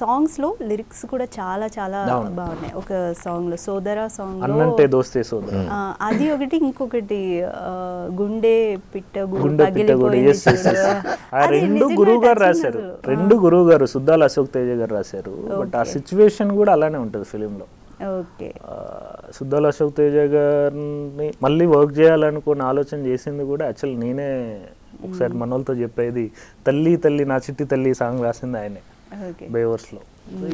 సాంగ్స్లో లిరిక్స్ కూడా చాలా చాలా బాగున్నాయి. ఒక సాంగ్లో సోదరా సాంగ్లో అన్నంటే దోస్తే సోదరా అది ఒకటి, ఇంకొకటి గుండె పిట్ట పగిలిపోయింది చూడు. రెండు గురువు గారు రాశారు, రెండు గురువు గారు సుద్దాల అశోక్ తేజ గారు రాశారు. బట్ ఆ సిచ్యువేషన్ కూడా అలానే ఉంటుంది ఫిలింలో. ఓకే, సుద్దాల అశోక్ తేజ గారిని మళ్ళీ వర్క్ చేయాలనుకుని ఆలోచన చేసింది కూడా యాక్చువల్ నేనే. ఒకసారి మనోళ్ళతో చెప్పేది, తల్లి తల్లి నా చిట్టి తల్లి సాంగ్ రాసింది ఆయనే బేవర్స్లో.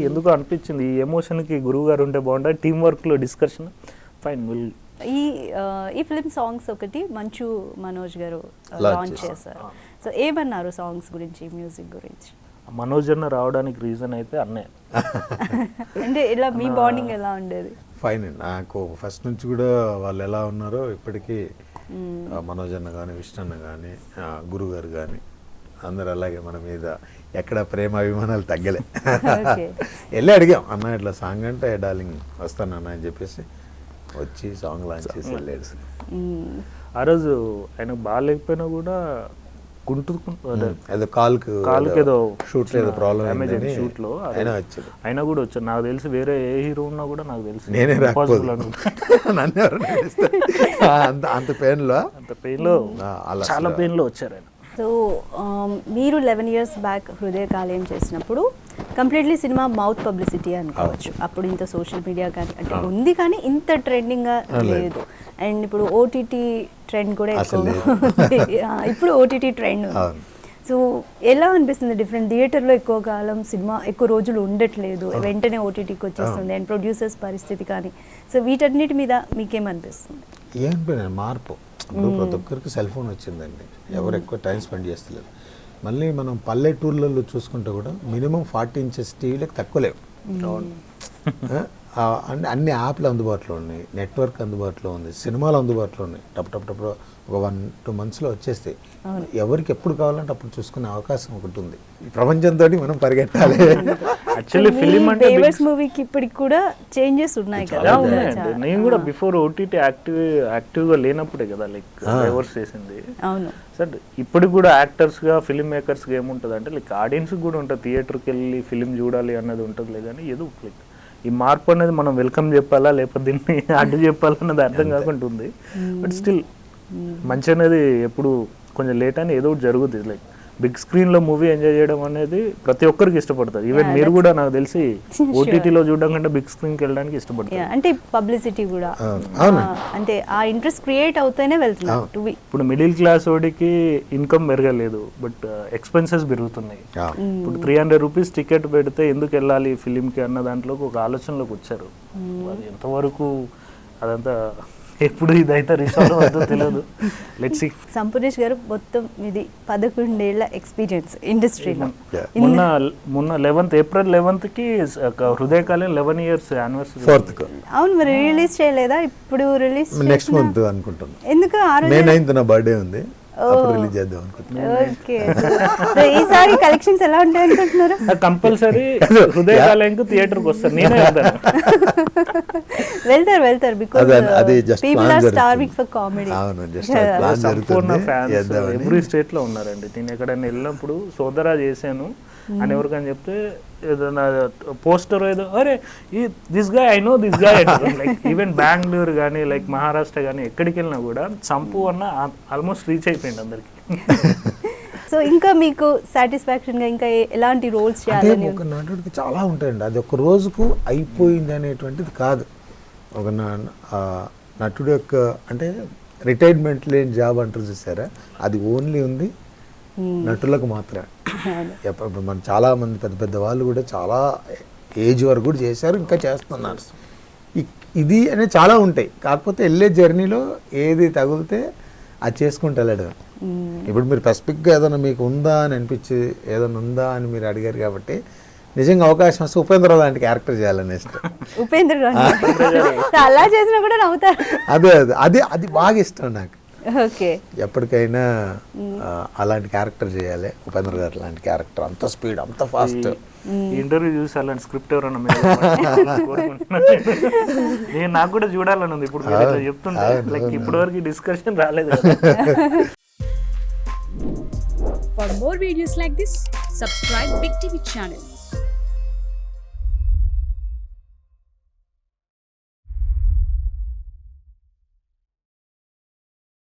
ఎందుకు అనిపించింది ఈ ఎమోషన్కి గురువు గారు ఉంటే బాగుంటుంది, టీమ్ వర్క్లో డిస్కషన్ ఫైన్ విల్. ఈ ఫిలిం సాంగ్స్ ఒకటి మంచు మనోజ్ గారు లాంచ్ చేశారు. సో ఏమన్నారు సాంగ్స్ గురించి, మ్యూజిక్ గురించి? మనోజ్ అన్న రావడానికి రీజన్ అయితే అన్నే. అంటే ఇలా మీ బాండింగ్ ఎలా ఉండేది? ఫైన్. నాకు ఫస్ట్ నుంచి కూడా వాళ్ళు ఎలా ఉన్నారో ఇప్పటికీ మనోజ్ అన్న కానీ, విష్ణు అన్న కానీ, గురువు గారు కానీ అందరు అలాగే మన మీద ఎక్కడ ప్రేమ అభిమానాలు తగ్గలే. వెళ్ళి అడిగాం, అన్న ఇట్లా సాంగ్ అంటే డార్లింగ్ వస్తాను అన్న అని చెప్పేసి వచ్చి సాంగ్ లాంచ్ చేసి వెళ్ళాడు. ఆ రోజు ఆయన బాగాలేకపోయినా కూడా ఏదో కాలుకి ఏదో షూట్ ఏదో ప్రాబ్లం షూట్ లో అయినా వచ్చాడు. అయినా కూడా వచ్చాడు. నాకు తెలిసి వేరే ఏ హీరో ఉన్నా కూడా నాకు తెలిసి నేనే నన్ను అంత పెయిన్ లో చాలా పెయిన్ లో వచ్చారు ఆయన. సో మీరు 11 years బ్యాక్ హృదయ కాలేయం చేసినప్పుడు కంప్లీట్లీ సినిమా మౌత్ పబ్లిసిటీ అనుకోవచ్చు. అప్పుడు ఇంత సోషల్ మీడియా కానీ అంటే ఉంది, కానీ ఇంత ట్రెండింగ్గా లేదు. అండ్ ఇప్పుడు ఓటీటీ ట్రెండ్ కూడా ఎక్కువ, ఇప్పుడు ఓటీటీ ట్రెండ్ ఉంది. సో ఎలా అనిపిస్తుంది డిఫరెంట్? థియేటర్లో ఎక్కువ కాలం సినిమా ఎక్కువ రోజులు ఉండట్లేదు, వెంటనే ఓటీటీకి వచ్చేస్తుంది. అండ్ ప్రొడ్యూసర్స్ పరిస్థితి కానీ, సో వీటన్నిటి మీద మీకేమనిపిస్తుంది? ఏమనిపోయినా మార్పు. ఇప్పుడు ప్రతి ఒక్కరికి సెల్ ఫోన్ వచ్చిందండి, ఎవరు ఎక్కువ టైం స్పెండ్ చేస్తలేరు. మళ్ళీ మనం పల్లెటూర్లలో చూసుకుంటే కూడా మినిమం 40 inches టీవీలకు తక్కువ లేవు. అన్ని యాప్లు అందుబాటులో ఉన్నాయి, నెట్వర్క్ అందుబాటులో ఉంది, సినిమాలు అందుబాటులో ఉన్నాయి. టప్పుడు ఒక 1-2 monthsలో వచ్చేస్తాయి. ఎవరికి ఎప్పుడు కావాలంటే అప్పుడు చూసుకునే అవకాశం ఒకటి ఉంది. ప్రపంచంతో మనం పరిగెట్టాలి. యాక్చువల్లీ ఫిలిం అంటే మూవీకి ఇప్పటికి కూడా చేంజెస్ ఉన్నాయి కదా. నేను కూడా బిఫోర్ ఓటీటీ యాక్టివ్గా లేనప్పుడే కదా లైక్ బేవర్స్ చేసింది. అవును సార్, ఇప్పటికి కూడా యాక్టర్స్గా ఫిలిం మేకర్స్గా ఏముంటుంది అంటే లైక్ ఆడియన్స్కి కూడా ఉంటుంది, థియేటర్కి వెళ్ళి ఫిలిం చూడాలి అన్నది ఉంటుంది. కానీ ఏదో లైక్ ఈ మార్పు అనేది మనం వెల్కమ్ చెప్పాలా లేకపోతే దీన్ని అడ్డు చెప్పాలా అన్నది అర్థం కాకుండా ఉంది. బట్ స్టిల్ మంచి అనేది ఎప్పుడు కొంచెం లేట్ అని ఏదో ఒకటి జరుగుతుంది. లైక్ బిగ్ స్క్రీన్లో మూవీ ఎంజాయ్ చేయడం అనేది ప్రతి ఒక్కరికి ఇష్టపడుతుంది. ఈవెన్ మీరు కూడా నాకు తెలిసి ఓటీటీలో చూడడం కంటే బిగ్ స్క్రీన్కి వెళ్ళడానికి ఇష్టపడుతుంది. అంటే పబ్లిసిటీ కూడా అంటే ఆ ఇంట్రెస్ట్ క్రియేట్ అవుతూనే వెళ్తున్నారు. ఇప్పుడు మిడిల్ క్లాస్ వాడికి ఇన్కమ్ పెరగలేదు, బట్ ఎక్స్పెన్సెస్ పెరుగుతున్నాయి. ఇప్పుడు 300 rupees టికెట్ పెడితే ఎందుకు వెళ్ళాలి ఫిలింకి అన్న దాంట్లోకి ఒక ఆలోచనలోకి వచ్చారు. అది ఎంతవరకు అదంతా ఎప్పుడు ఇదైతే రిసాల్వ్ అవుతుందో తెలియదు. Let's see. సంపూర్ణేష్ గారు, మొత్తం ఇది 11 ఏళ్ల ఎక్స్పీరియన్స్ ఇండస్ట్రీలో. మొన్న April 11th హృదయ కాలేయం 11 years యానివర్సరీ. 4th. అవును, మరి రిలీజ్ చేయలేదా? ఇప్పుడు రిలీజ్ నెక్స్ట్ మంత్ అనుకుంటాను. ఎందుకు? May 9th నా బర్త్డే ఉంది, రిలీజ్ చేద్దాం అనుకుంటున్నాను. ఓకే, ఈసారి కలెక్షన్స్ ఎలా ఉంటాయి అనుకుంటున్నారు? కంపల్సరీ హృదయ కాలేయంకు థియేటర్కి వస్తారు. నేనే వెళ్తారు because people are starving for comedy. Sampoorna fans every state లో ఉన్నారండి. నేను ఎక్కడైనా వెళ్ళినప్పుడు సోదరా చేశాను అని ఎవరికని చెప్తే ఏదైనా పోస్టర్ ఏదో అరే this guy I know this guy. Like even Bengaluru కానీ లైక్ మహారాష్ట్ర కానీ ఎక్కడికి వెళ్ళినా కూడా సంపూ అన్న ఆల్మోస్ట్ రీచ్ అయిపోయింది అందరికి. సో ఇంకా మీకు సాటిస్ఫాక్షన్గా ఇంకా ఎలాంటి రోల్స్ చేయాలని? ఒక నటుడికి చాలా ఉంటాయండి, అది ఒక రోజుకు అయిపోయింది అనేటువంటిది కాదు. ఒక నటుడు యొక్క అంటే రిటైర్మెంట్ లేని జాబ్ అంటారు చూసారా, అది ఓన్లీ ఉంది నటులకు మాత్రమే. ఇప్పుడు మన చాలా మంది పెద్ద పెద్ద వాళ్ళు కూడా చాలా ఏజ్ వరకు కూడా చేశారు, ఇంకా చేస్తున్నారు. ఇది అనేది చాలా ఉంటాయి. కాకపోతే వెళ్ళే జర్నీలో ఏది తగిలితే అది చేసుకుంటూ వెళ్ళడం. ఇప్పుడు మీరు స్పెసిఫిక్గా ఏదైనా మీకు ఉందా అని అనిపించి ఏదైనా ఉందా అని మీరు అడిగారు కాబట్టి నిజంగా అవకాశం వస్తే ఉపేంద్ర లాంటి క్యారెక్టర్ చేయాలని ఇష్టం. ఉపేంద్ర అలా చేసినా కూడా నవ్వుతారు. అదే అదే అది బాగా ఇష్టం నాకు. ఓకే, ఎప్పటికైనా అలాంటి క్యారెక్టర్ చేయాలి. ఉపేంద్ర గారు లాంటి క్యారెక్టర్, అంత స్పీడ్, అంత ఫాస్ట్. ఇంటర్వ్యూ చూసి అలాంటి స్క్రిప్ట్ ఎవరన్నా నేను నాకు కూడా చూడాలని ఉంది. ఇప్పుడు చెప్తుంటే లైక్ ఇప్పటి వరకు డిస్కషన్ రాలేదు. For more videos like this, subscribe Big TV channel.